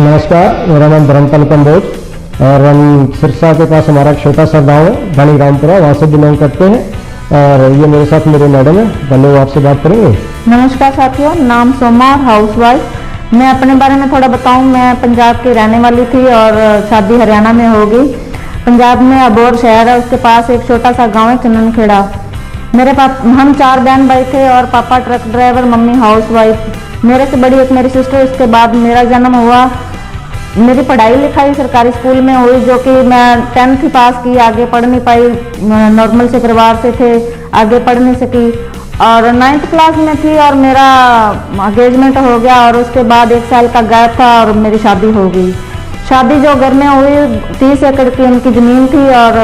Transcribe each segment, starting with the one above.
नमस्कार, मेरा नाम धर्मपाल कंबोज और हम सिरसा के पास हमारा एक छोटा सा गांव है घानी रामपुरा, वहाँ से बिलोंग करते हैं। और ये मेरे साथ मेरे मैडम है, पहले वो आपसे बात करेंगे। नमस्कार साथियों, नाम सोमा और हाउसवाइफ। मैं अपने बारे में थोड़ा बताऊं। मैं पंजाब की रहने वाली थी और शादी हरियाणा में हो गई। पंजाब में अबोर शहर है, उसके पास एक छोटा सा गांव है चंदनखेड़ा। हम 4 बहन भाई थे और पापा ट्रक ड्राइवर, मम्मी हाउसवाइफ। मेरे से बड़ी एक मेरी सिस्टर, उसके बाद मेरा जन्म हुआ। मेरी पढ़ाई लिखाई सरकारी स्कूल में हुई, जो कि मैं 10th ही पास की, आगे पढ़ नहीं पाई। नॉर्मल से परिवार से थे, आगे पढ़ नहीं सकी। और 9th क्लास में थी और मेरा एंगेजमेंट हो गया और उसके बाद 1 साल का गैप था और मेरी शादी हो गई। शादी जो घर में हुई, 30 एकड़ की उनकी ज़मीन थी और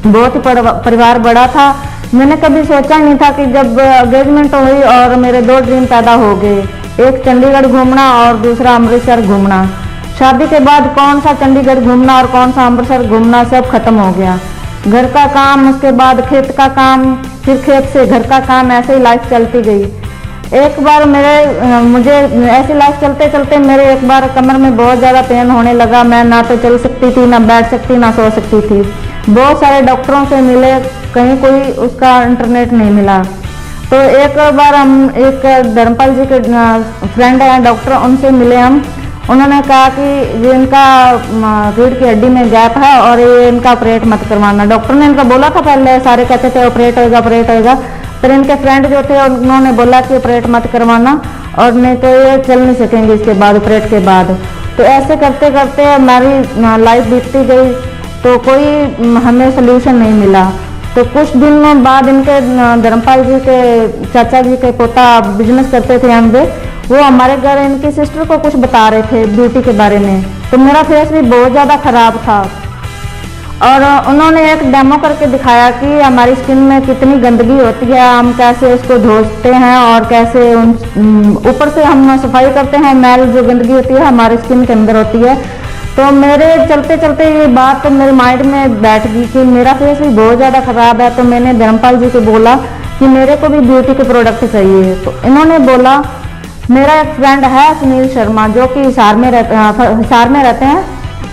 बहुत ही परिवार बड़ा था। मैंने कभी सोचा नहीं था कि जब एंगेजमेंट हुई और मेरे 2 ड्रीम पैदा हो गए, एक चंडीगढ़ घूमना और दूसरा अमृतसर घूमना। शादी के बाद कौन सा चंडीगढ़ घूमना और कौन सा अमृतसर घूमना सब खत्म हो गया। घर का काम, उसके बाद खेत का काम, फिर खेत से घर का काम, ऐसे ही लाइफ चलती गई। एक बार मुझे ऐसी लाइफ चलते चलते मेरे एक बार कमर में बहुत ज़्यादा पेन होने लगा। मैं ना तो चल सकती थी, ना बैठ सकती, ना सो सकती थी। बहुत सारे डॉक्टरों से मिले, कहीं कोई उसका इंटरनेट नहीं मिला। तो एक बार हम एक धर्मपाल जी के फ्रेंड हैं डॉक्टर, उनसे मिले हम। उन्होंने कहा कि ये इनका रीढ़ की हड्डी में गैप है और ये इनका ऑपरेट मत करवाना। डॉक्टर ने इनका बोला था, पहले सारे कहते थे ऑपरेट होएगा ऑपरेट होएगा, फिर इनके फ्रेंड जो थे उन्होंने बोला कि ऑपरेट मत करवाना और नहीं तो ये चल नहीं सकेंगे इसके बाद, ऑपरेट के बाद। तो ऐसे करते करते हमारी लाइफ बीतती गई, तो कोई हमें सोल्यूशन नहीं मिला। तो कुछ दिनों बाद इनके धर्मपाल जी के चाचा जी के पोता बिजनेस करते थे एमवे, वो हमारे घर इनकी सिस्टर को कुछ बता रहे थे ब्यूटी के बारे में। तो मेरा फेस भी बहुत ज़्यादा ख़राब था और उन्होंने एक डेमो करके दिखाया कि हमारी स्किन में कितनी गंदगी होती है, हम कैसे उसको धोते हैं और कैसे ऊपर से हम सफाई करते हैं। मैल जो गंदगी होती है हमारी स्किन के अंदर होती है। तो मेरे चलते चलते ये बात तो मेरे माइंड में बैठ गई कि मेरा फेस भी बहुत ज़्यादा ख़राब है। तो मैंने धर्मपाल जी को बोला कि मेरे को भी ब्यूटी के प्रोडक्ट चाहिए। तो इन्होंने बोला, मेरा एक फ्रेंड है सुनील शर्मा, जो कि हिसार में रहते हैं,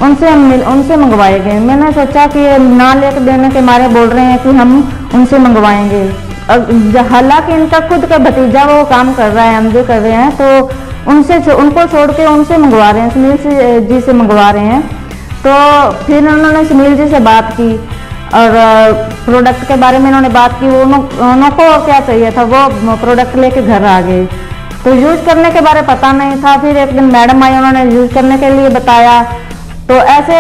उनसे मंगवाए गए। मैंने सोचा कि ना लेकर देने के मारे बोल रहे हैं कि हम उनसे मंगवाएंगे। हालांकि इनका खुद का भतीजा वो काम कर रहा है, एमबीए कर रहे हैं, तो उनको छोड़ के उनसे मंगवा रहे हैं, सुनील जी से मंगवा रहे हैं। तो फिर उन्होंने सुनील जी से बात की और प्रोडक्ट के बारे में उन्होंने बात की। उनको क्या चाहिए था, वो प्रोडक्ट लेके घर आ गए। तो यूज़ करने के बारे पता नहीं था। फिर एक दिन मैडम आई, उन्होंने यूज़ करने के लिए बताया। तो ऐसे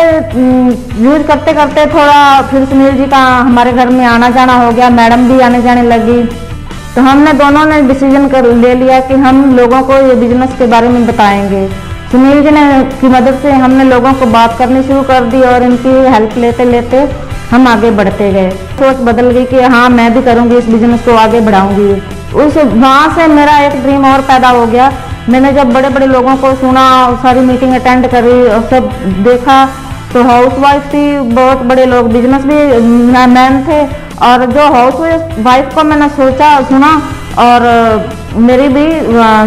यूज़ करते करते थोड़ा फिर सुनील जी का हमारे घर में आना जाना हो गया, मैडम भी आने जाने लगी। तो हमने दोनों ने डिसीजन ले लिया कि हम लोगों को ये बिजनेस के बारे में बताएंगे। सुनील जी की मदद से हमने लोगों को बात करनी शुरू कर दी और इनकी हेल्प लेते लेते हम आगे बढ़ते गए। सोच बदल गई कि हाँ, मैं भी करूँगी, इस बिजनेस को आगे बढ़ाऊँगी। वहाँ से मेरा एक ड्रीम और पैदा हो गया। मैंने जब बड़े बड़े लोगों को सुना, सारी मीटिंग अटेंड करी और सब देखा, तो हाउसवाइफ थी, बहुत बड़े लोग बिजनेस भी मैन थे। और जो हाउस वाइफ को मैंने सुना और मेरी भी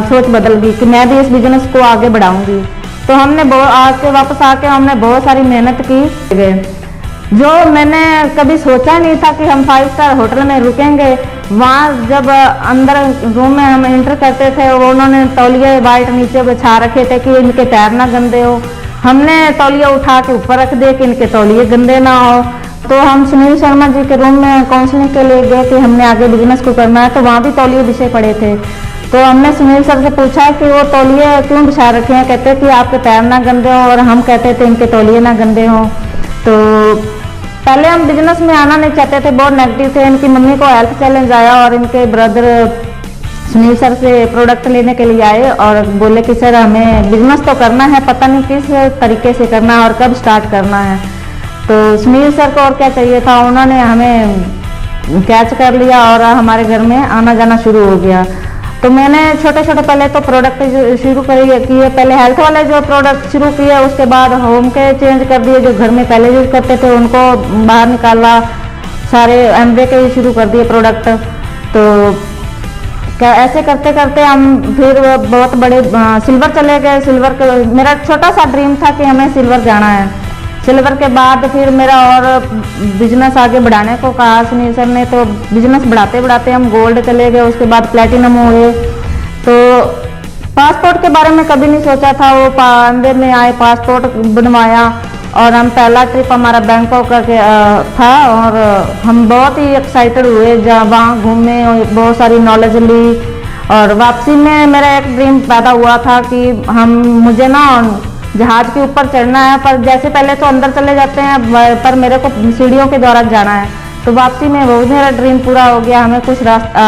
सोच बदल गई कि मैं भी इस बिजनेस को आगे बढ़ाऊंगी। तो हमने वापस आके हमने बहुत सारी मेहनत की गए, जो मैंने कभी सोचा नहीं था कि हम 5 स्टार होटल में रुकेंगे। वहाँ जब अंदर रूम में हम एंटर करते थे, वो उन्होंने तौलिए वाइट नीचे बिछा रखे थे कि इनके पैर ना गंदे हो। हमने तौलिया उठा के ऊपर रख दिए कि इनके तौलिए गंदे ना हो। तो हम सुनील शर्मा जी के रूम में काउंसलिंग के लिए गए कि हमने आगे बिजनेस को करना है, तो वहाँ भी तौलिए बिछे पड़े थे। तो हमने सुनील सर से पूछा कि वो तौलिए क्यों बिछा रखे हैं। कहते कि आपके पैर ना गंदे हो, और हम कहते थे इनके तौलिए ना गंदे हों। तो पहले हम बिजनेस में आना नहीं चाहते थे, बहुत नेगेटिव थे। इनकी मम्मी को हेल्थ चैलेंज आया और इनके ब्रदर सुनील सर से प्रोडक्ट लेने के लिए आए और बोले कि सर हमें बिजनेस तो करना है, पता नहीं किस तरीके से करना है और कब स्टार्ट करना है। तो सुनील सर को और क्या चाहिए था, उन्होंने हमें कैच कर लिया और हमारे घर में आना जाना शुरू हो गया। तो मैंने छोटे छोटे पहले तो प्रोडक्ट शुरू किए, पहले हेल्थ वाले जो प्रोडक्ट शुरू किए, उसके बाद होम के चेंज कर दिए। जो घर में पहले यूज करते थे उनको बाहर निकाला, सारे एमवे के ही शुरू कर दिए प्रोडक्ट। तो क्या ऐसे करते करते हम फिर बहुत बड़े सिल्वर चले गए। सिल्वर के मेरा छोटा सा ड्रीम था कि हमें सिल्वर जाना है। सिल्वर के बाद फिर मेरा और बिजनेस आगे बढ़ाने को कहा सुनील सर ने, तो बिजनेस बढ़ाते बढ़ाते हम गोल्ड चले गए, उसके बाद प्लेटिनम हुए। तो पासपोर्ट के बारे में कभी नहीं सोचा था, वो अंदर में आए, पासपोर्ट बनवाया और हम पहला ट्रिप हमारा बैंकॉक का था और हम बहुत ही एक्साइटेड हुए, जहाँ वहाँ घूमे और बहुत सारी नॉलेज ली। और वापसी में मेरा एक ड्रीम पैदा हुआ था कि मुझे ना जहाज के ऊपर चढ़ना है, पर जैसे पहले तो अंदर चले जाते हैं पर मेरे को सीढ़ियों के द्वारा जाना है। तो वापसी में वो मेरा ड्रीम पूरा हो गया। हमें कुछ रास्ता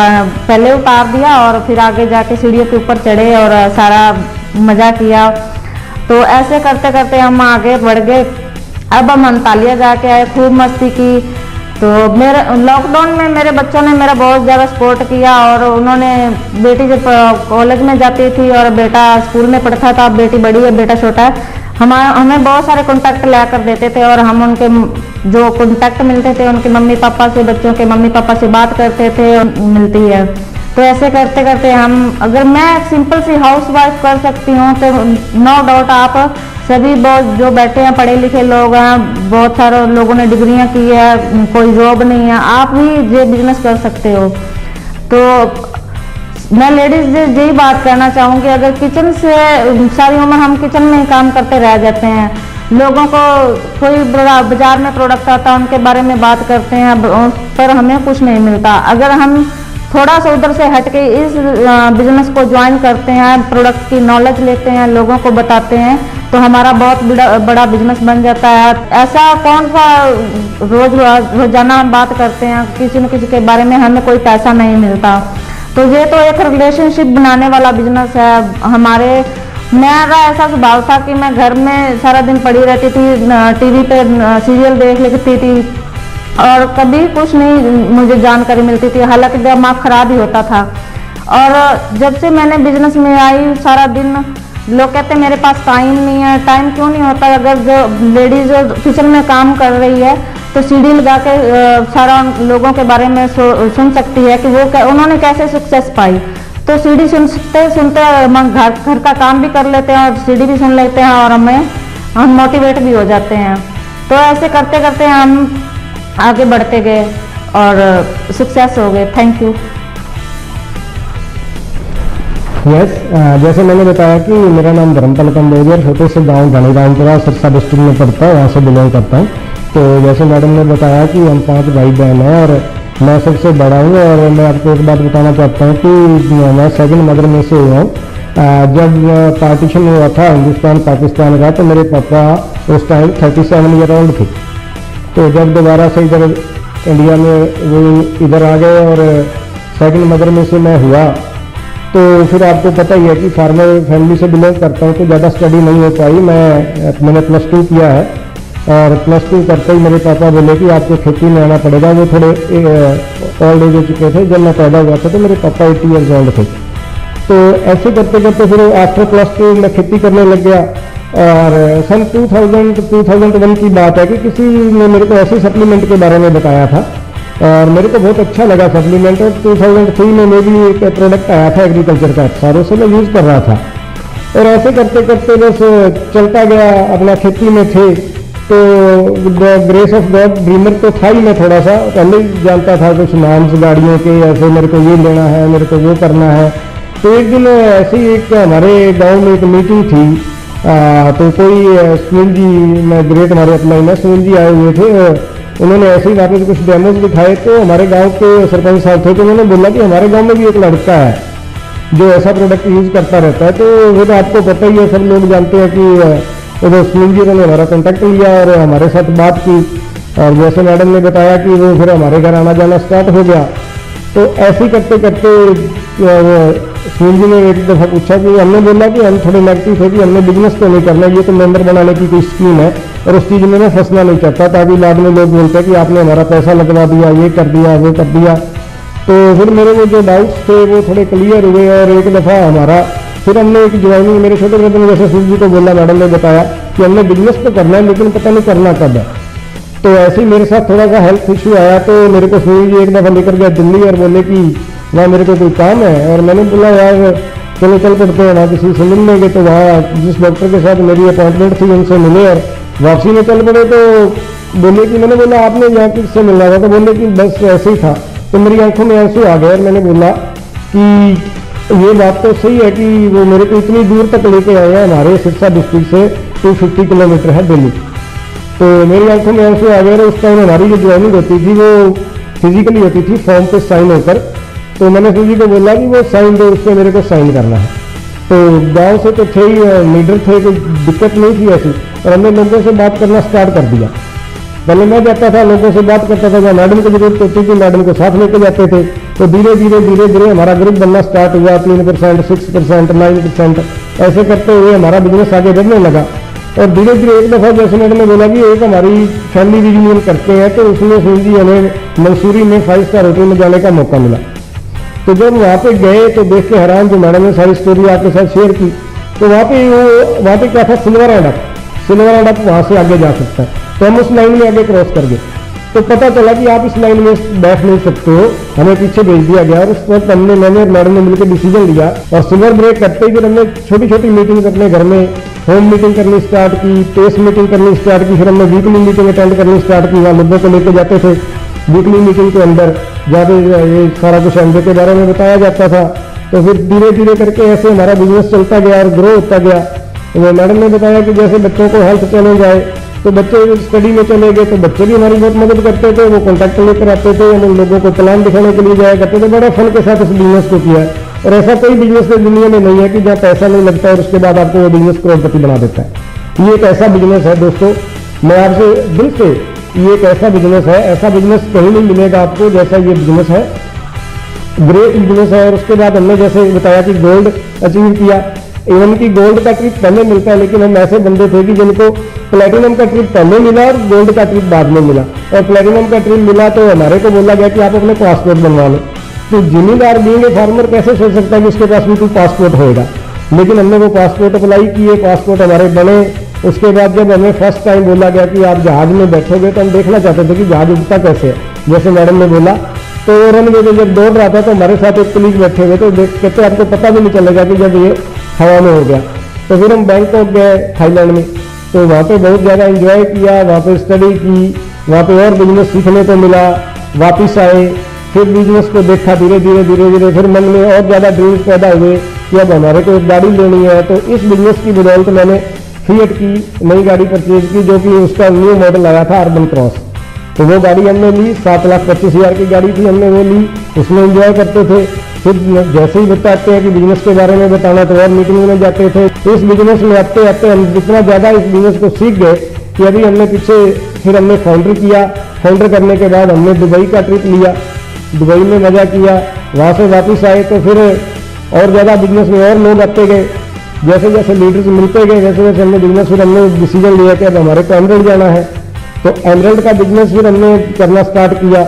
पहले उतार दिया और फिर आगे जाके सीढ़ियों के ऊपर चढ़े और सारा मज़ा किया। तो ऐसे करते करते हम आगे बढ़ गए। अब हम अंतालिया जाके आए, खूब मस्ती की। तो मेरे लॉकडाउन में मेरे बच्चों ने मेरा बहुत ज़्यादा सपोर्ट किया और उन्होंने, बेटी जब कॉलेज में जाती थी और बेटा स्कूल में पढ़ता था, बेटी बड़ी है बेटा छोटा है, हमें बहुत सारे कॉन्टैक्ट ला कर देते थे और हम उनके जो कॉन्टैक्ट मिलते थे उनके मम्मी पापा से, बच्चों के मम्मी पापा से बात करते थे, मिलती है। तो ऐसे करते करते हम, अगर मैं सिंपल सी हाउस वाइफ कर सकती हूँ तो नो डाउट आप सभी बहुत जो बैठे हैं पढ़े लिखे लोग हैं, बहुत सारे लोगों ने डिग्रियां की है, कोई जॉब नहीं है, आप भी ये बिजनेस कर सकते हो। तो मैं लेडीज यही बात कहना चाहूँगी, अगर किचन से सारी उम्र हम किचन में ही काम करते रह जाते हैं, लोगों को कोई बाजार में प्रोडक्ट आता है उनके बारे में बात करते हैं पर हमें कुछ नहीं मिलता। अगर हम थोड़ा सा उधर से हट के इस बिजनेस को ज्वाइन करते हैं, प्रोडक्ट की नॉलेज लेते हैं, लोगों को बताते हैं, तो हमारा बहुत बड़ा बिजनेस बन जाता है। ऐसा कौन सा रोजाना हम बात करते हैं किसी न किसी के बारे में, हमें कोई पैसा नहीं मिलता। तो ये तो एक रिलेशनशिप बनाने वाला बिजनेस है। मेरा ऐसा स्वभाव था कि मैं घर में सारा दिन पड़ी रहती थी, टीवी पे सीरियल देख लेती थी और कभी कुछ नहीं मुझे जानकारी मिलती थी, हालांकि दिमाग खराब ही होता था। और जब से मैंने बिजनेस में आई, सारा दिन लोग कहते हैं मेरे पास टाइम नहीं है। टाइम क्यों नहीं होता? अगर जो लेडीज किचन में काम कर रही है तो सीढ़ी लगा के सारा लोगों के बारे में सुन सकती है कि वो उन्होंने कैसे सक्सेस पाई। तो सीढ़ी सुनते सुनते हम घर का काम भी कर लेते हैं और सीढ़ी भी सुन लेते हैं और हम मोटिवेट भी हो जाते हैं। तो ऐसे करते करते हम आगे बढ़ते गए और सक्सेस हो गए। Thank you. यस, जैसे मैंने बताया कि मेरा नाम धर्मपाल कंबोज है, छोटे से गांव धनीरामपुरा सिरसा डिस्ट्रिक्ट में पड़ता है, वहाँ से बिलोंग करता हूँ। तो जैसे मैडम ने बताया कि हम 5 भाई बहन हैं और मैं सबसे बड़ा हूँ। और मैं आपको एक बात बताना चाहता हूँ कि मैं सेकंड मदर में से हुआ हूँ। जब पार्टीशन हुआ था हिंदुस्तान पाकिस्तान का, तो मेरे पापा उस टाइम 37 ईयर ओल्ड थे। तो जब दोबारा से इधर इंडिया में वो इधर आ गए और सेकंड मदर में से मैं हुआ, तो फिर आपको पता ही है कि फार्मर फैमिली से बिलोंग करता हूँ, तो ज़्यादा स्टडी नहीं हो पाई। मैंने +2 किया है और +2 करते ही मेरे पापा बोले कि आपको खेती में आना पड़ेगा। वो थोड़े ओल्ड एज हो चुके थे जब मैं पैदा हुआ था, तो मेरे पापा 80 ईयर्स ओल्ड थे। तो ऐसे करते करते फिर आफ्टर +2 मैं खेती करने लग गया। और सन 2001 की बात है कि किसी ने मेरे को ऐसे सप्लीमेंट के बारे में बताया था और मेरे को बहुत अच्छा लगा सप्लीमेंट। और 2003 में भी एक प्रोडक्ट आया था एग्रीकल्चर का, सारों से मैं यूज़ कर रहा था। और ऐसे करते करते बस चलता गया, अपना खेती में थे। तो ग्रेस ऑफ गॉड ड्रीमर तो था ही, मैं थोड़ा सा पहले ही जानता था कुछ नाम्स गाड़ियों के, ऐसे मेरे को ये लेना है, मेरे को वो करना है। तो एक दिन ऐसे ही एक हमारे गाँव में एक मीटिंग थी, तो कोई सुनील जी, मैं ग्रेट हमारे अपना में सुनील जी आए हुए थे। उन्होंने ऐसे ही वापस कुछ डेमोज दिखाए, तो हमारे गांव के सरपंच साहब थे, तो उन्होंने बोला कि हमारे गांव में भी एक लड़का है जो ऐसा प्रोडक्ट यूज़ करता रहता है। तो वो तो आपको पता ही है, सब लोग जानते हैं कि वो सुनील जी ने हमारा कॉन्टैक्ट लिया और हमारे साथ बात की। और जैसे मैडम ने बताया कि वो फिर हमारे घर आना जाना स्टार्ट हो गया। तो ऐसे ही करते करते सुनील जी ने एक दफ़ा पूछा कि हमने बोला कि हम थोड़े नेगेटिव थे कि हमने बिजनेस तो नहीं करना, ये तो मेंबर बनाने की कोई स्कीम है और उस चीज़ में मैं फंसना नहीं चाहता, ताकि बाद में लोग बोलते हैं कि आपने हमारा पैसा लगवा दिया, ये कर दिया, वो कर दिया। तो फिर मेरे वो जो डाउट्स थे वो थोड़े क्लियर हुए और एक दफ़ा हमारा फिर हमने एक ज्वाइनिंग, मेरे छोटे ब्रदर ने जैसे सुनील जी को बोला, मैडम ने बताया कि हमने बिजनेस तो करना है लेकिन पता नहीं करना कब है। तो ऐसे ही मेरे साथ थोड़ा सा हेल्थ इशू आया, तो मेरे को सुनील जी एक दफ़ा लेकर गया दिल्ली और बोले कि वहाँ मेरे को कोई काम है। और मैंने बोला यार चलो चल पड़ते हैं, वहाँ किसी से मिल लेंगे। तो वहाँ जिस डॉक्टर के साथ मेरी अपॉइंटमेंट थी उनसे मिले और वापसी में चल पड़े। तो बोले कि, मैंने बोला आपने यहाँ किससे मिलना था? तो बोले कि बस ऐसे ही था। तो मेरी आंखों में आंसू आ गए और मैंने बोला कि ये बात तो सही है कि वो मेरे को इतनी दूर तक लेके आए हैं, हमारे सिरसा डिस्ट्रिक्ट से 250 किलोमीटर है दिल्ली। तो मेरी आंखों में आंसू आ गए। उस टाइम हमारी जो ज्वाइनिंग होती थी वो फिजिकली होती थी, फॉर्म पे साइन होकर। तो मैंने फिजी को बोला कि वो साइन दो, उस पर मेरे को साइन करना है। तो गांव से तो थे ही, लीडर थे, कोई दिक्कत नहीं थी ऐसी। और हमने लोगों से बात करना स्टार्ट कर दिया। पहले मैं जाता था, लोगों से बात करता था, जहाँ मैडम की जरूरत होती थी मैडम को साथ लेके जाते थे। तो धीरे धीरे हमारा ग्रुप बनना स्टार्ट हुआ। 3%, 6%, 9%, ऐसे करते हुए हमारा बिजनेस आगे बढ़ने लगा। और धीरे धीरे एक दफ़ा जैसे मैडम ने बोला कि एक हमारी फैमिली रियूनियन करते हैं, तो उसमें सुन जी हमें मंसूरी में 5 स्टार होटल में जाने का मौका मिला। तो जब वहाँ पे गए तो देख के हैरान, जो मैडम ने सारी स्टोरी आपके साथ शेयर की। तो वहाँ पे क्या था, सिल्वर एंड अप वहाँ से आगे जा सकता है। तो हम उस लाइन में आगे क्रॉस कर गए। तो पता चला कि आप इस लाइन में बैठ नहीं सकते हो, हमें पीछे भेज दिया गया। और उस वक्त मैंने और मैडम ने मिलकर डिसीजन लिया और सिल्वर ब्रेक करते ही फिर हमने छोटी छोटी मीटिंग अपने घर में होम मीटिंग करनी स्टार्ट की, टेस्ट मीटिंग करनी स्टार्ट की। फिर हमने वीकली मीटिंग अटेंड करनी स्टार्ट की। वहाँ लोगों को लेकर जाते थे वीकली मीटिंग के अंदर, जहाँ पे ये सारा कुछ एमबे के बारे में बताया जाता था। तो फिर धीरे धीरे करके ऐसे हमारा बिजनेस चलता गया और ग्रो होता गया। तो मैडम ने बताया कि जैसे बच्चों को हेल्थ चैलेंज आए तो बच्चे स्टडी में चले गए, तो बच्चे भी हमारी बहुत मदद करते थे। वो कॉन्टैक्ट लेकर आते थे, हम उन लोगों को प्लान दिखाने के लिए जाया करते थे। बड़ा फन के साथ इस बिजनेस को किया है। और ऐसा कोई बिजनेस दुनिया में नहीं है कि जहाँ पैसा नहीं लगता और उसके बाद आपको वो बिजनेस करोड़पति बना देता है। ये एक ऐसा बिजनेस है दोस्तों, मैं आपसे दिल से, ये एक ऐसा बिजनेस है, ऐसा बिजनेस कहीं नहीं मिलेगा आपको जैसा ये बिजनेस है। ग्रेट बिजनेस है। और उसके बाद हमने जैसे बताया कि गोल्ड अचीव किया। इवन की गोल्ड का ट्रिप पहले मिलता है, लेकिन हम ऐसे बंदे थे कि जिनको प्लेटिनम का ट्रिप पहले मिला और गोल्ड का ट्रिप बाद में मिला। और प्लेटिनम का ट्रिप मिला तो हमारे को बोला गया कि आप अपने पासपोर्ट बनवा लो। तो जिम्मेदार बीइंग फार्मर कैसे सोच सकता है कि उसके पास भी कोई पासपोर्ट होएगा। लेकिन हमने वो पासपोर्ट अप्लाई किए, पासपोर्ट हमारे बने। उसके बाद जब हमें फर्स्ट टाइम बोला गया कि आप जहाज में बैठोगे, तो हम देखना चाहते थे कि जहाज उड़ता कैसे है, जैसे मैडम ने बोला। तो रनवे पे जब दौड़ रहा था तो हमारे साथ एक कलीग बैठे हुए, तो कहते आपको पता भी नहीं चलेगा कि जब ये हवा में हो गया। तो फिर हम बैंकॉक गए थाईलैंड में। तो वहाँ पे बहुत ज़्यादा एंजॉय किया, वहाँ पे स्टडी की, वहाँ पे और बिजनेस सीखने को मिला। वापिस आए, फिर बिजनेस को देखा धीरे धीरे, फिर मन में और ज़्यादा ड्रीम्स पैदा हुए कि अब हमारे को एक गाड़ी लेनी है। तो इस बिजनेस की बदौलत मैंने फिएट की नई गाड़ी परचेज की, जो कि उसका न्यू मॉडल आया था अर्बन क्रॉस। तो वो गाड़ी हमने ली, 7,25,000 की गाड़ी थी, हमने वो ली, उसमें एंजॉय करते थे। फिर जैसे ही बताते हैं कि बिजनेस के बारे में बताना, तो और मीटिंग में जाते थे। इस बिजनेस में आते आते हम इतना ज़्यादा इस बिजनेस को सीख गए कि अभी हमने पीछे फिर हमने फाउंडर किया। फाउंडर करने के बाद हमने दुबई का ट्रिप लिया, दुबई में मज़ा किया। वहाँ से वापस आए तो फिर और ज़्यादा बिजनेस में और लोग आते गए। जैसे जैसे लीडर्स मिलते गए, वैसे वैसे हमने बिजनेस, फिर हमने डिसीजन लिया कि अब हमारे को एमरल्ड जाना है। तो एमरल्ड का बिजनेस फिर हमने करना स्टार्ट किया।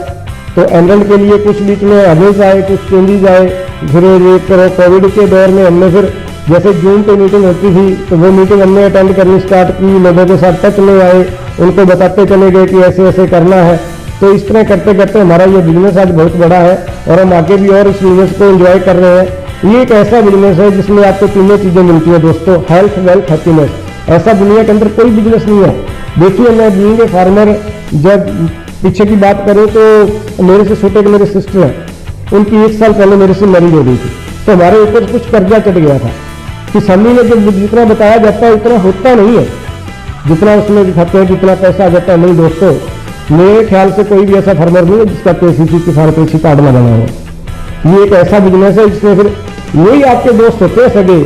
तो एमरल्ड के लिए कुछ बीच में हमेज आए, कुछ चेंजेस आए। फिर ये कोविड के दौर में हमने फिर जैसे जून पे मीटिंग होती थी, तो वो मीटिंग हमने अटेंड करनी स्टार्ट की। लोगों के साथ टच में आए, उनको बताते चले गए कि ऐसे ऐसे करना है। तो इस तरह करते करते हमारा ये बिजनेस आज बहुत बड़ा है और हम आगे भी और इस बिजनेस को एंजॉय कर रहे हैं। ये एक ऐसा बिजनेस है जिसमें आपको तीनों चीज़ें मिलती है दोस्तों, हेल्थ, वेल्थ, हैप्पीनेस। ऐसा दुनिया के अंदर कोई बिजनेस नहीं है। देखिए, मैं बीइंग ए फार्मर, जब पीछे की बात करें तो मेरे से छोटे के मेरे सिस्टर हैं, उनकी 1 साल पहले मेरे से मैरिज हो गई थी। तो हमारे ऊपर कुछ कर्जा चढ़ गया था। किसानी में जब जितना बताया जाता है उतना होता नहीं है, जितना उसमें दिखाते हैं जितना पैसा आ जाता है। नहीं दोस्तों, मेरे ख्याल से कोई भी ऐसा फार्मर नहीं है जिसका केसीसी किसान कृषि कार्ड न बना हो। ये एक ऐसा बिजनेस है जिसमें फिर यही आपके दोस्त होते हैं सगे।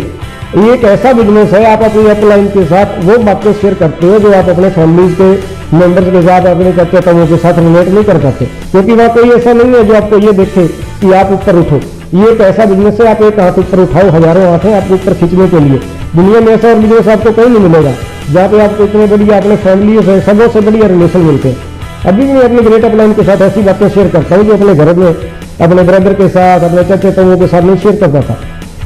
ये एक ऐसा बिजनेस है, आप अपनी अपलाइन के साथ वो बातें शेयर करते हो जो आप अपने फैमिली के मेंबर्स के साथ, अपने चाचा ताऊ के साथ रिलेट नहीं कर पाते, क्योंकि वहाँ कोई ऐसा नहीं है जो आपको ये देखे कि आप ऊपर उठो। ये एक ऐसा बिजनेस है, आप एक हाथ ऊपर उठाओ, हजारों हाथ हैं आपको ऊपर खींचने के लिए। दुनिया में ऐसा और बिजनेस आपको कहीं नहीं मिलेगा जहाँ पे आपको इतने बढ़िया अपने फैमिली से सबों से बढ़िया रिलेशन मिलते हैं। अभी भी मैं अपने ग्रेट अपलाइन के साथ ऐसी बातें शेयर करता हूँ जो अपने घर में अपने ब्रदर के साथ, अपने चाचा ताऊ के साथ नहीं शेयर करता था।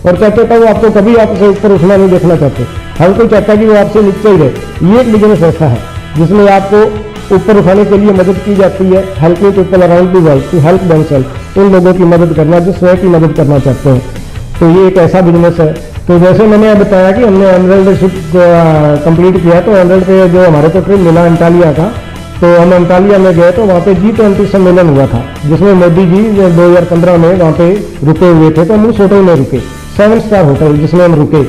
और चाचा ताऊ आपको कभी आपसे ऊपर उठना नहीं देखना चाहते, हर कोई चाहता कि वो आपसे नीचे ही रहे। ये एक बिजनेस ऐसा है जिसमें आपको ऊपर उठाने के लिए मदद की जाती है, helping people around the world to help themselves, उन लोगों की मदद करना जो स्वयं की मदद करना चाहते हैं। तो ये एक ऐसा बिजनेस है। तो जैसे मैंने बताया कि हमने एमरल्ड कंप्लीट किया, तो एमरल्ड पे जो हमारे को ट्रिप मिला अंटालिया का, तो हम अंटालिया में गए तो वहाँ पे G20 सम्मेलन हुआ था, जिसमें मोदी जी 2015 में वहाँ पे रुके हुए थे। तो हम उस होटल में रुके, 7 स्टार होटल जिसमें हम रुके।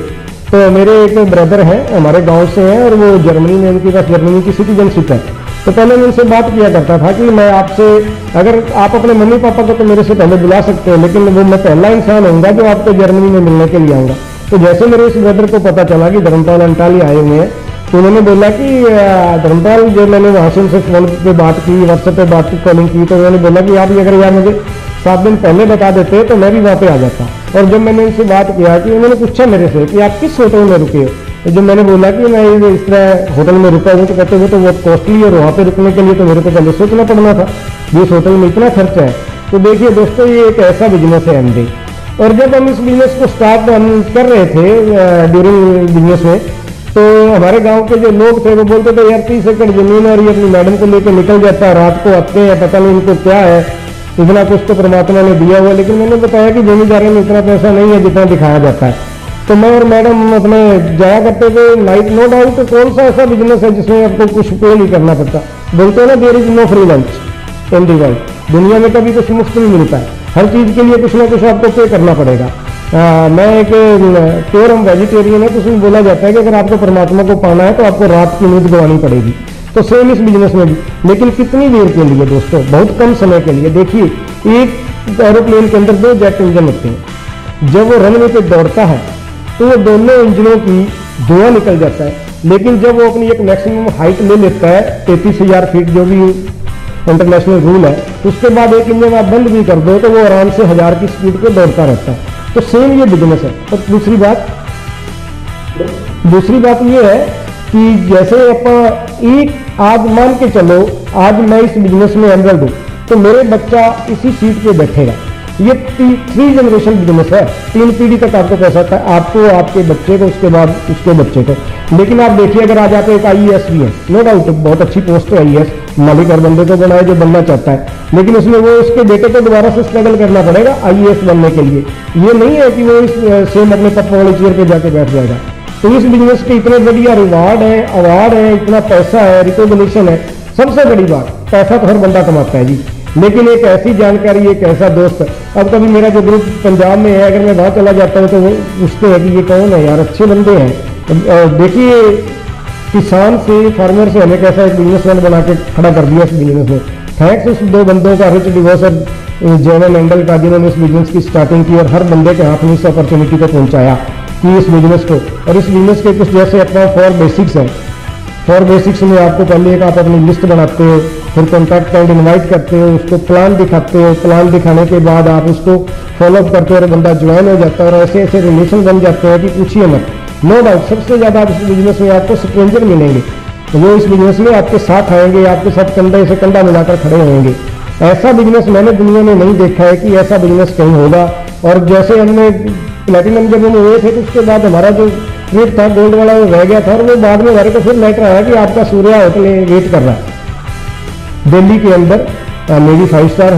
तो मेरे एक ब्रदर हैं, हमारे गांव से हैं, और वो जर्मनी में, उनके पास जर्मनी की सिटीजनशिप है। तो पहले मैं उनसे बात किया करता था कि मैं आपसे, अगर आप अपने मम्मी पापा को तो मेरे से पहले बुला सकते हैं, लेकिन वो मैं पहला इंसान होऊंगा जो आपको जर्मनी में मिलने के लिए आऊँगा। तो जैसे मेरे इस ब्रदर को पता चला कि धर्मपाल अंटालिया आए हुए हैं, तो उन्होंने बोला कि धर्मपाल, जो मैंने वहाँ से उनसे फोन पे बात की, व्हाट्सएप पे बात की, कॉलिंग की, तो उन्होंने बोला कि आप अगर यार मुझे 7 दिन पहले बता देते तो मैं भी वहाँ पे आ जाता। और जब मैंने उनसे बात किया कि उन्होंने पूछा मेरे से कि आप किस होटल में रुके हो, तो जब मैंने बोला कि मैं इस तरह होटल में रुका हूँ, तो कहते हुए तो बहुत कॉस्टली है, और वहाँ पे रुकने के लिए तो मेरे को पहले सोचना पड़ना था कि इस होटल में इतना खर्चा है। तो देखिए दोस्तों, ये एक ऐसा बिजनेस है एमडी। और जब हम इस बिजनेस को स्टार्ट हम कर रहे थे ड्यूरिंग बिजनेस में, तो हमारे गांव के जो लोग थे वो बोलते थे यार 30 एकड़ जमीन और ये अपनी मैडम को लेकर निकल जाता है, रात को आते हैं, पता नहीं इनको क्या है, इतना कुछ तो परमात्मा ने दिया हुआ। लेकिन मैंने बताया कि जमींदारी में इतना पैसा नहीं है जितना दिखाया जाता है। तो मैं और मैडम अपने जाया करते थे नाइट। नो डाउट, तो कौन सा ऐसा बिजनेस है जिसमें आपको कुछ पे नहीं करना पड़ता। बोलते हैं ना, there is no free lunch in the world, दुनिया में कभी कुछ मुफ्त नहीं मिलता है, हर चीज़ के लिए कुछ ना कुछ आपको पे करना पड़ेगा। मैं एक प्योर हम वेजिटेरियन है, तो उसमें बोला जाता है कि अगर आपको परमात्मा को पाना है तो आपको रात की नींद गंवानी पड़ेगी। तो सेम इस बिजनेस में भी, लेकिन कितनी देर के लिए दोस्तों, बहुत कम समय के लिए। देखिए, एक एरोप्लेन के अंदर 2 जेट इंजन होते हैं। जब वो रनवे पे दौड़ता है तो वो दोनों इंजनों की धुआं निकल जाता है, लेकिन जब वो अपनी एक मैक्सिमम हाइट ले लेता है 33,000 फीट, जो भी इंटरनेशनल रूल है, उसके बाद एक इंजन आप बंद भी कर दो तो वो आराम से 1000 की स्पीड पे दौड़ता रहता है। तो सेम ये बिजनेस है। और दूसरी बात ये है कि जैसे एक आज मान के चलो, आज मैं इस बिजनेस में एमरल्ड हूँ, तो मेरे बच्चा इसी सीट पे बैठेगा। ये 3 जनरेशन बिजनेस है, 3 पीढ़ी तक आपको पैसा आता है, आपको, आपके बच्चे को, उसके बाद उसके बच्चे को। लेकिन आप देखिए, अगर आज आप एक IAS भी है, नो डाउट बहुत अच्छी पोस्ट है IAS, मालिक हर बंदे को बनाए जो बनना चाहता है, लेकिन उसमें वो उसके बेटे को दोबारा से स्ट्रगल करना पड़ेगा IAS बनने के लिए। ये नहीं है कि वो इस सेम अपने पप्पा वाले चेयर पे जाके बैठ जाएगा। तो इस बिजनेस के इतने बढ़िया रिवार्ड है, अवार्ड है, इतना पैसा है, रिकॉग्निशन है। सबसे बड़ी बात, पैसा तो हर बंदा कमाता है जी, लेकिन एक ऐसी जानकारी, एक ऐसा दोस्त। अब कभी मेरा जो ग्रुप पंजाब में है, अगर मैं वहाँ चला जाता हूँ तो वो पूछते हैं कि ये कौन है यार, अच्छे बंदे हैं। देखिए, किसान से, फार्मर से हमें कैसा एक बिजनेसमैन बना के खड़ा कर दिया इस बिजनेस में। थैंक्स उस 2 बंदों का, रिच डिवोर्स और जैन मेंडल का, जिन्होंने इस बिजनेस की स्टार्टिंग की और हर बंदे के हाथ में इस अपॉर्चुनिटी को पहुंचाया कि इस बिजनेस को। और इस बिजनेस के कुछ जैसे अपना 4 बेसिक्स है। 4 बेसिक्स में आपको पहले एक आप अपनी लिस्ट बनाते हो, फिर कॉन्टैक्ट क्लाइंट इन्वाइट करते हो, उसको प्लान दिखाते हो, प्लान दिखाने के बाद आप उसको फॉलोअप करते हो और बंदा ज्वाइन हो जाता है, और ऐसे ऐसे रिलेशन बन जाते हैं कि पूछिए मत। नो डाउट सबसे ज़्यादा आप इस बिजनेस में आपको स्ट्रेंजर मिलेंगे, वो इस बिजनेस में आपके साथ आएंगे, आपके साथ कंधे से कंधा मिलाकर खड़े होंगे। ऐसा बिजनेस मैंने दुनिया में नहीं देखा है कि ऐसा बिजनेस कहीं होगा। और जैसे हमने प्लेटिनम जब हम हुए थे, तो उसके बाद हमारा जो ट्रिप था गोल्ड वाला, वो रह गया था, और वो बाद में हमारे को फिर लेटर आया कि आपका सूर्या होटल वेट कर रहा है दिल्ली के अंदर। मेरी 5 स्टार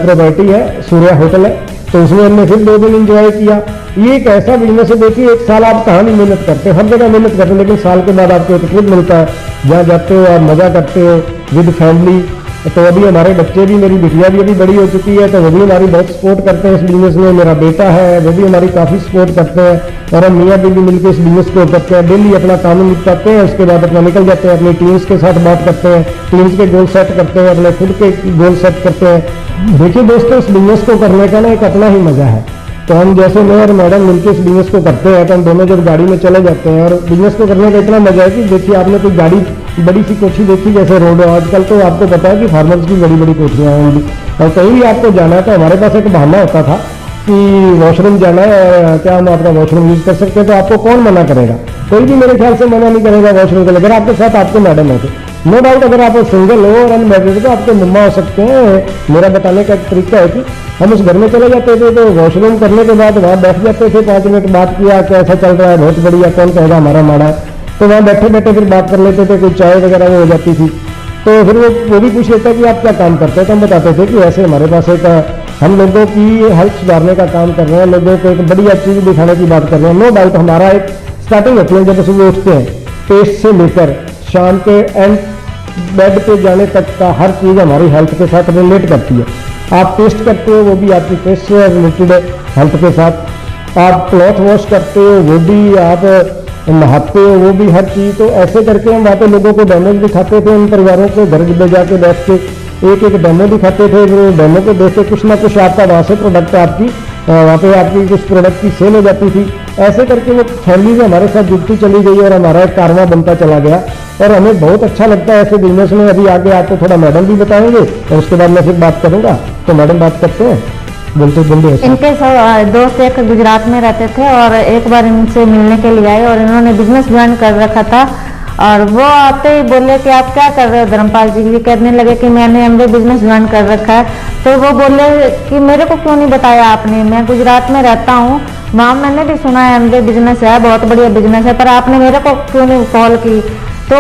प्रॉपर्टी है, सूर्या होटल है, तो उसमें हमने फिर 2 दिन इंजॉय किया। ये एक ऐसा बिजनेस है, देखिए 1 साल आप कहाँ नहीं मेहनत करते, हर जगह मेहनत करते हैं, लेकिन साल के बाद आपको एक ट्रिप मिलता है, जहाँ जाते हो आप मज़ा करते हो विद फैमिली। तो अभी हमारे बच्चे भी, मेरी बिटिया भी अभी बड़ी हो चुकी है, तो वो भी हमारी बहुत सपोर्ट करते हैं इस बिजनेस में। मेरा बेटा है, वो भी हमारी काफ़ी सपोर्ट करते हैं, और हम मियाँ बीवी मिलकर इस बिजनेस को करते हैं। डेली अपना काम निपटाते हैं, उसके बाद अपना निकल जाते हैं, अपनी टीम्स के साथ बात करते हैं, टीम्स के गोल सेट करते हैं, अपने खुद के गोल सेट करते हैं। देखिए दोस्तों, इस बिजनेस को करने का ना एक अपना ही मज़ा है। तो हम जैसे मैं और मैडम मिलकर इस बिजनेस को करते हैं, तो हम दोनों जब गाड़ी में चले जाते हैं, और बिजनेस को करने का इतना मजा है कि देखिए, आपने कोई गाड़ी बड़ी सी कोठी देखी, जैसे रोड आजकल तो आपको पता है कि फार्मर्स की बड़ी बड़ी कोठियाँ होंगी, और कहीं भी आपको जाना है तो हमारे पास एक बहाना होता था कि वॉशरूम जाना है, क्या हम आपका वॉशरूम यूज कर सकते हैं, तो आपको कौन मना करेगा? कोई भी मेरे ख्याल से मना नहीं करेगा वॉशरूम के लिए, अगर आपके साथ आपके मैडम है तो। नो डाउट अगर आप सिंगल हो और अनमैरिड तो आपके मम्मा हो सकते हैं। मेरा बताने का एक तरीका है कि हम उस घर में चले जाते थे, तो वॉशरूम करने के बाद वहाँ बैठ जाते थे, 5 मिनट बात किया, कैसा चल रहा है, बहुत बढ़िया, कौन कहेगा हमारा माड़ा है, तो वहाँ बैठे बैठे फिर बात कर लेते थे, कोई चाय वगैरह वो हो जाती थी। तो फिर वो भी पूछ लेता है कि आप क्या काम करते हैं, तो हम बताते थे कि ऐसे हमारे पास एक हम लोगों की हेल्थ सुधारने का काम कर रहे हैं, लोगों को एक बढ़िया चीज़ दिखाने की बात कर रहे हैं। नो डाउट हमारा एक स्टार्टिंग होती है जब सुबह उठते हैं, पेस्ट से लेकर शाम के एंड बेड पे जाने तक का हर चीज़ हमारी हेल्थ के साथ रिलेट करती है। आप टेस्ट करते हो वो भी आपकी टेस्ट से रिलेटेड है हेल्थ के साथ, आप क्लॉथ वॉश करते हो वो भी, आप नहाते हो वो भी, हर चीज़। तो ऐसे करके हम वहाँ पे लोगों को डेमो दिखाते थे, उन परिवारों को घर में जाके बैठ के एक एक डेमो दिखाते थे। फिर डेमो को देख के कुछ ना कुछ आपका वहाँ से प्रोडक्ट आपकी वहाँ पे आपकी कुछ प्रोडक्ट की सेल हो जाती थी। ऐसे करके वो फैमिली हमारे साथ जुड़ती चली गई और हमारा एक कारवां बनता चला गया और हमें बहुत अच्छा लगता है ऐसे बिजनेस में। अभी आगे आपको थोड़ा मैडम भी बताएंगे और उसके बाद मैं फिर बात करूँगा। तो मैडम बात करते हैं, बोलते बोलिए। इनके दोस्त एक गुजरात में रहते थे और एक बार इनसे मिलने के लिए आए और इन्होंने बिजनेस ज्वाइन कर रखा था और वो आते ही बोले कि आप क्या कर रहे हो धर्मपाल जी, भी कहने लगे कि मैंने एमवे बिजनेस ज्वाइन कर रखा है। तो वो बोले कि मेरे को क्यों नहीं बताया आपने, मैं गुजरात में रहता हूँ, वहाँ मैंने भी सुना है एमवे बिजनेस है, बहुत बढ़िया बिजनेस है, पर आपने मेरे को क्यों नहीं कॉल की। तो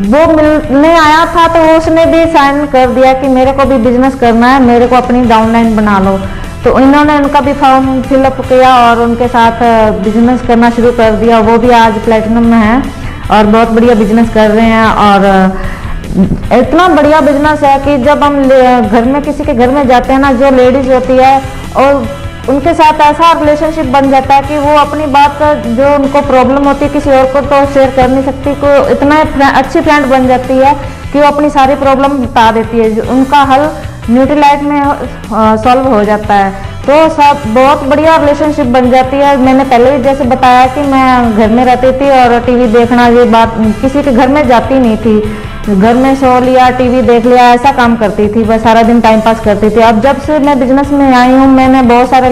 वो मिलने आया था तो उसने भी साइन कर दिया कि मेरे को भी बिजनेस करना है, मेरे को अपनी डाउनलाइन बना लो। तो इन्होंने उनका भी फॉर्म फिलअप किया और उनके साथ बिजनेस करना शुरू कर दिया। वो भी आज प्लेटिनम में है और बहुत बढ़िया बिजनेस कर रहे हैं। और इतना बढ़िया बिजनेस है कि जब हम घर में किसी के घर में जाते हैं ना, जो लेडीज होती है और उनके साथ ऐसा रिलेशनशिप बन जाता है कि वो अपनी बात जो उनको प्रॉब्लम होती है किसी और को तो शेयर कर नहीं सकती, को इतना अच्छी फ्रेंड बन जाती है कि वो अपनी सारी प्रॉब्लम बता देती है, उनका हल न्यूट्रलाइट में सॉल्व हो जाता है। तो सब बहुत बढ़िया रिलेशनशिप बन जाती है। मैंने पहले ही जैसे बताया कि मैं घर में रहती थी और टीवी देखना, ये बात किसी के घर में जाती नहीं थी, घर में सो लिया, टीवी देख लिया, ऐसा काम करती थी, बस सारा दिन टाइम पास करती थी। अब जब से मैं बिजनेस में आई हूँ मैंने बहुत सारे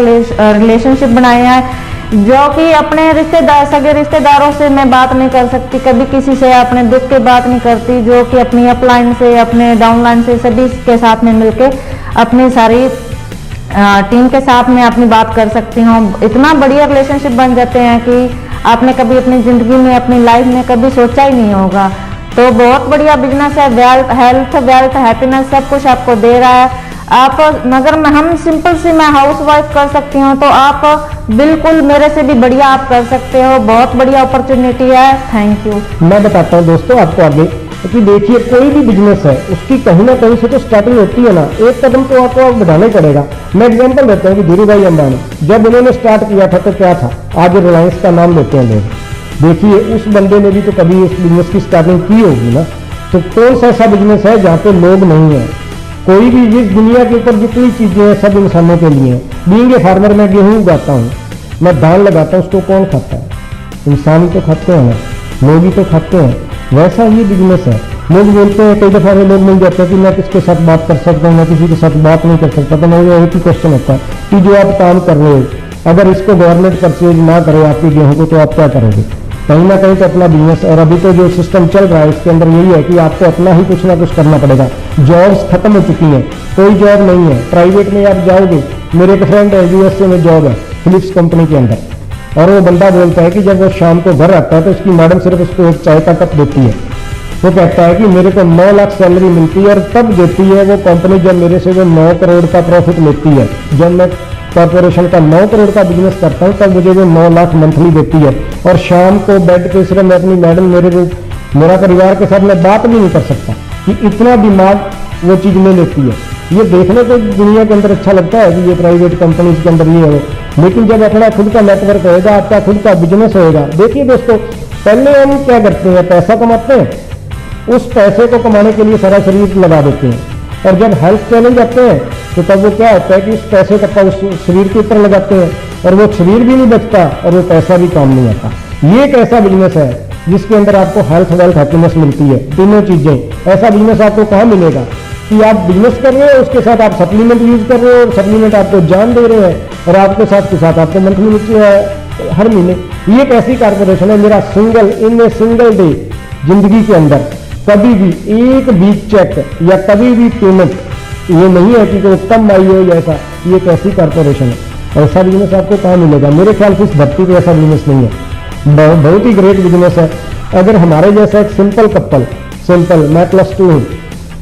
रिलेशनशिप बनाए हैं जो कि अपने रिश्तेदार, सगे रिश्तेदारों से मैं बात नहीं कर सकती, कभी किसी से अपने दुख की बात नहीं करती, जो कि अपनी अपलाइन से, अपने डाउनलाइन से, सभी के साथ में मिलके अपनी सारी टीम के साथ में अपनी बात कर सकती हूँ। इतना बढ़िया रिलेशनशिप बन जाते हैं कि आपने कभी अपनी ज़िंदगी में, अपनी लाइफ में कभी सोचा ही नहीं होगा। तो बहुत बढ़िया बिजनेस है, हेल्थ, वेल्थ, हैप्पीनेस सब कुछ आपको दे रहा है। आप अगर हम सिंपल सी मैं हाउस वाइफ कर सकती हूँ तो आप बिल्कुल मेरे से भी बढ़िया आप कर सकते हो, बहुत बढ़िया अपॉर्चुनिटी है। Thank you. मैं बताता हूँ दोस्तों आपको आगे कि देखिए कोई भी बिजनेस है उसकी कहीं ना कहीं से तो स्टार्टिंग होती है ना, एक कदम तो आपको बढ़ाना ही पड़ेगा। मैं एग्जांपल देता हूँ कि धीरू भाई अंबानी जब उन्होंने स्टार्ट किया था तो क्या था, आज रिलायंस का नाम लेते हैं लोग। देखिए उस बंदे ने भी तो कभी इस बिजनेस की स्टार्टिंग की होगी ना। तो कौन सा ऐसा बिजनेस है जहाँ पे लोग नहीं है? कोई भी इस दुनिया के ऊपर जितनी चीजें हैं सब इंसानों के लिए हैं। बीइंग ए फार्मर मैं गेहूँ उगाता हूँ, मैं धान लगाता हूँ, उसको कौन खाता है? इंसान ही तो खाते हैं ना, लोग ही तो खाते हैं। वैसा ही बिजनेस है। लोग बोलते हैं, कई दफा लोग मिल जाते हैं कि मैं किसके साथ बात कर सकता हूँ, मैं किसी के साथ बात नहीं कर सकता। तो मेरा एक ही क्वेश्चन होता है कि जो आप काम कर रहे हो अगर इसको गवर्नमेंट परचेज ना करे आपकी गेहूँ को तो आप क्या करोगे? कहीं ना कहीं तो अपना बिजनेस, और अभी तो जो सिस्टम चल रहा है इसके अंदर यही है कि आपको अपना ही कुछ ना कुछ करना पड़ेगा। जॉब्स खत्म हो चुकी हैं, कोई जॉब नहीं है। प्राइवेट में आप जाओगे, मेरे एक फ्रेंड है यूएसए में जॉब है फिलिप्स कंपनी के अंदर, और वो बंदा बोलता है कि जब वो शाम को घर आता है तो उसकी मैडम सिर्फ उसको एक चाय का कप देती है। वो कहता है कि मेरे को 9 लाख सैलरी मिलती है और तब देती है वो कंपनी जब मेरे से वो 9 करोड़ का प्रॉफिट लेती है। जब मैं कॉर्पोरेशन का 9 करोड़ का बिजनेस करता हूँ तब मुझे वो 9 लाख मंथली देती है। और शाम को बेड पे सिर्फ मैं अपनी मैडम, मेरा परिवार के साथ मैं बात भी नहीं कर सकता कि इतना दिमाग वो चीज़ ले लेती है। ये देखने को दुनिया के अंदर अच्छा लगता है कि ये प्राइवेट कंपनी के अंदर ये है, लेकिन जब अपना खुद का नेटवर्क होएगा, आपका खुद का बिजनेस होएगा। देखिए दोस्तों, पहले हम क्या करते हैं, पैसा कमाते हैं, उस पैसे को कमाने के लिए सारा शरीर लगा देते हैं, और जब हेल्थ चैलेंज आते हैं तो तब वो क्या होता है कि उस पैसे का उस शरीर के ऊपर लगाते हैं और वो शरीर भी नहीं बचता और वो पैसा भी काम नहीं आता। ये एक ऐसा बिजनेस है जिसके अंदर आपको हेल्थ, वेल्थ, हैप्पीनेस मिलती है, तीनों चीजें। ऐसा बिजनेस आपको कहाँ मिलेगा कि आप बिजनेस कर रहे हो, उसके साथ आप सप्लीमेंट यूज कर रहे हो, सप्लीमेंट आपको जान दे रहे हैं, और आपके साथ आपको मंथली मिलती है हर महीने। ये एक ऐसी कारपोरेशन है, मेरा इन ए सिंगल डे जिंदगी के अंदर कभी भी एक भी चेक या कभी भी पेमेंट ये नहीं है कि कोई कम आई हो या ऐसा। ये एक ऐसी कारपोरेशन है, ऐसा बिजनेस आपको कहाँ मिलेगा? मेरे ख्याल से इस धरती पर ऐसा बिजनेस नहीं है। बहुत ही ग्रेट बिजनेस है। अगर हमारे जैसा एक सिंपल कपल सिंपल, मैं +2 हूँ,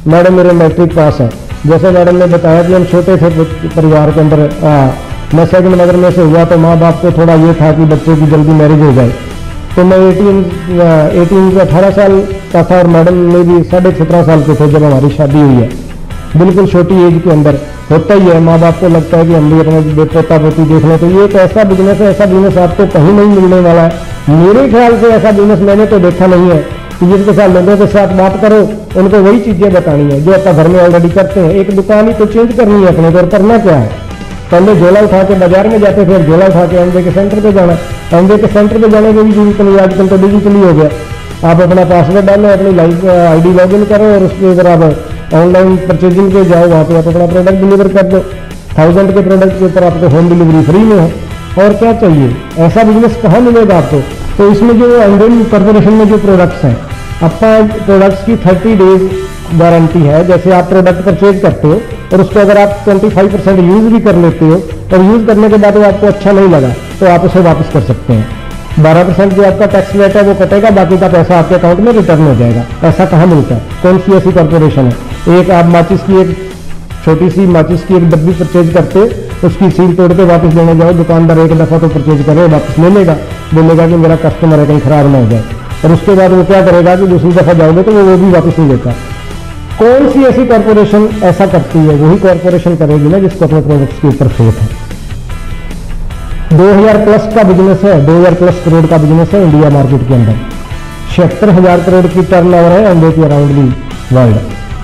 मैडम मेरे मैट्रिक पास है। जैसे मैडम ने बताया कि हम छोटे थे परिवार के अंदर, मैं सेकंड मदर में से हुआ, तो माँ बाप को थोड़ा ये था कि बच्चे की जल्दी मैरिज हो जाए। तो मैं 18 साल का था और मैडम ने भी 17.5 साल के थे जब हमारी शादी हुई है। बिल्कुल छोटी एज के अंदर होता ही है, माँ बाप को लगता है कि हम भी अपने पोता पोती देख लें। तो ये एक ऐसा बिजनेस है, ऐसा बिजनेस आपको कहीं नहीं मिलने वाला है। मेरे ख्याल से ऐसा बिजनेस मैंने तो देखा नहीं है कि जिसके साथ लोगों के साथ बात करो, उनको वही चीज़ें बतानी है जो आप घर में ऑलरेडी करते हैं। एक दुकान ही तो चेंज करनी है अपने को, और करना क्या है? पहले झोला उठा के बाजार में जाते थे, झोला उठा के एमवे के सेंटर पे जाना। एमवे के सेंटर पे जाने की भी जरूरत नहीं, आजकल तो डिजिटली हो गया। आप अपना पासवर्ड डालो, अपनी ID लॉगिन करो और उसके ऊपर आप ऑनलाइन परचेजिंग पे जाओ, वहाँ पे आप अपना प्रोडक्ट डिलीवर कर दो। 1000 के प्रोडक्ट के ऊपर आपको होम डिलीवरी फ्री में है, और क्या चाहिए? ऐसा बिजनेस कहाँ मिलेगा आपको? तो इसमें जो एंड्रॉइड कॉर्पोरेशन में जो प्रोडक्ट्स हैं, आपका प्रोडक्ट्स की 30 डेज गारंटी है। जैसे आप प्रोडक्ट परचेज करते हो और उसको अगर आप 25% यूज़ भी कर लेते हो और यूज़ करने के बाद वो आपको अच्छा नहीं लगा, तो आप उसे वापस कर सकते हैं। 12% जो आपका टैक्स रेट है वो कटेगा, बाकी का पैसा आपके अकाउंट में रिटर्न हो जाएगा। ऐसा कहाँ मिलता है? कौन सी ऐसी कॉर्पोरेशन है? एक आप माचिस की एक छोटी सी माचिस की एक डब्बी परचेज करते, उसकी सील तोड़ के वापस लेने जाओ, दुकानदार एक दफ़ा तो परचेज करे, वापस ले लेगा, बोलेगा कि मेरा कस्टमर है, कहीं खराब ना हो जाए। और उसके बाद वो क्या करेगा कि दूसरी दफ़ा जाओगे तो वो भी वापस नहीं लेता। कौन सी ऐसी कॉर्पोरेशन ऐसा करती है? वही कॉर्पोरेशन करेगी ना जिसको अपने प्रोडक्ट्स के ऊपर फेथ है। 2000 प्लस का बिजनेस है, 2000 प्लस करोड़ का बिजनेस है इंडिया मार्केट के अंदर। 76,000 करोड़ की टर्नओवर है एमवे के अराउंड दी वर्ल्ड,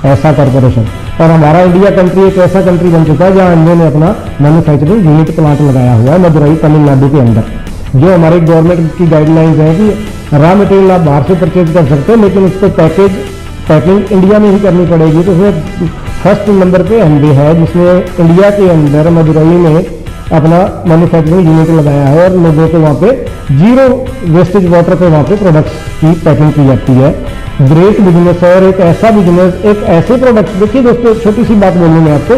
ऐसा कॉर्पोरेशन। और हमारा इंडिया कंट्री एक ऐसा कंट्री बन चुका है जहां एमवे ने अपना मैन्युफैक्चरिंग यूनिट प्लांट लगाया हुआ है मदुरई तमिलनाडु के अंदर। जो हमारे गवर्नमेंट की गाइडलाइंस है कि रॉ मटेरियल आप बाहर से परचेज कर सकते हैं, लेकिन उसको पैकिंग इंडिया में ही करनी पड़ेगी। तो उसमें फर्स्ट नंबर पे एमवे है, जिसने इंडिया के अंदर मदुरई में अपना मैन्युफैक्चरिंग यूनिट लगाया है और लोगों को वहाँ पे जीरो वेस्टेज वाटर पे वहाँ पे प्रोडक्ट्स की पैकिंग की जाती है। ग्रेट बिजनेस है, और एक ऐसा बिजनेस, एक ऐसे प्रोडक्ट्स, देखिए दोस्तों छोटी सी बात बोलूँ मैं आपको,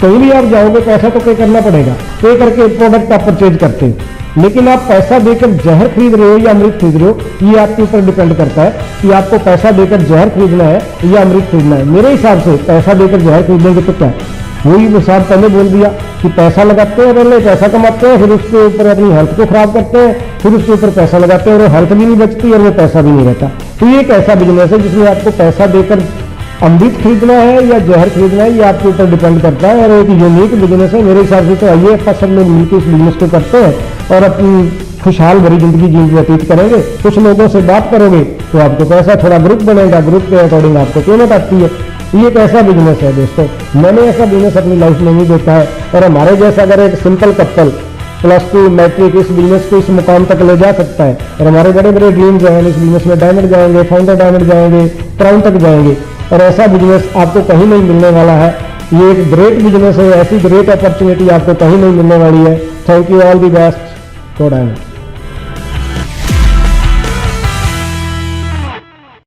कहीं भी आप जाओगे पैसा तो पे करना पड़ेगा, पे करके प्रोडक्ट आप परचेज करते हो। लेकिन आप पैसा देकर जहर खरीद रहे हो या अमृत खरीद रहे हो, ये आपके ऊपर डिपेंड करता है कि आपको पैसा देकर जहर खरीदना है या अमृत खरीदना है। मेरे हिसाब से पैसा देकर जहर खरीदेंगे तो क्या, वही हिसाब पहले बोल दिया कि पैसा लगाते हैं, पहले पैसा कमाते हैं, फिर उसके ऊपर अपनी हेल्थ को खराब करते हैं, फिर उसके ऊपर पैसा लगाते हैं और हेल्थ भी नहीं बचती और वो पैसा भी नहीं रहता। तो ये एक ऐसा बिजनेस है जिसमें आपको पैसा देकर अमृत खरीदना है या जहर खरीदना है, ये आपके ऊपर डिपेंड करता है। और एक यूनिक बिजनेस है मेरे हिसाब से। तो आइए आप सब लोग मिलकर इस बिजनेस को करते हैं और अपनी खुशहाल भरी जिंदगी जीवन व्यतीत करेंगे। कुछ लोगों से बात करोगे तो आपको पैसा थोड़ा ग्रुप बनेगा, ग्रुप के अकॉर्डिंग आपको पेमेंट आती है। ये एक ऐसा बिजनेस है दोस्तों, मैंने ऐसा बिजनेस अपनी लाइफ में नहीं देखा है। और हमारे जैसा अगर एक सिंपल कपल +2 मैट्रिक इस बिजनेस को इस मुकाम तक ले जा सकता है, और हमारे बड़े बड़े ड्रीम्स हैं, इस बिजनेस में डायमंड जाएंगे, फाउंडर डायमंड जाएंगे, क्राउन तक जाएंगे, और ऐसा बिजनेस आपको कहीं नहीं मिलने वाला है। ये एक ग्रेट बिजनेस है, ऐसी ग्रेट अपॉर्चुनिटी आपको कहीं नहीं मिलने वाली है। Thank you, all the best, God.